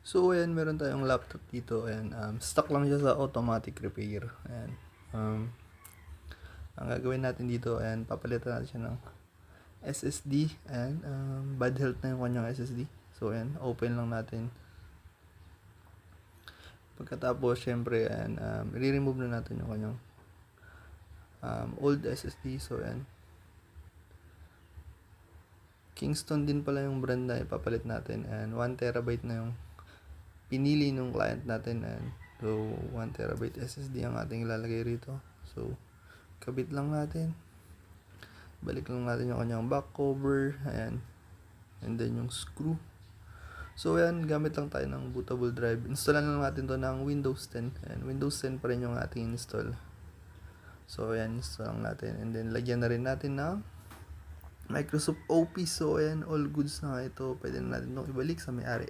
So, ayan, meron tayong laptop dito. Ayan, stock lang siya sa automatic repair. Ayan. Ang gagawin natin dito, ayan, papalitan natin siya ng SSD. Ayan, bad health na yung kanyang SSD. So, ayan, open lang natin. Pagkatapos, syempre, ayan, i-remove na natin yung kanyang old SSD. So, ayan. Kingston din pala yung brand na ipapalit natin. And 1TB na yung pinili nung client natin. And so, 1TB SSD ang ating ilalagay rito. So, kabit lang natin. Balik lang natin yung kanyang back cover. Ayan. And then yung screw. So, ayan, gamit lang tayo ng bootable drive. Installan lang natin to ng Windows 10. Ayan, Windows 10 pa rin yung ating install. So, ayan, install lang natin. And then, lagyan na rin natin ng Microsoft Office. So, ayan, all goods na ito. Pwede na natin itong ibalik sa may-ari.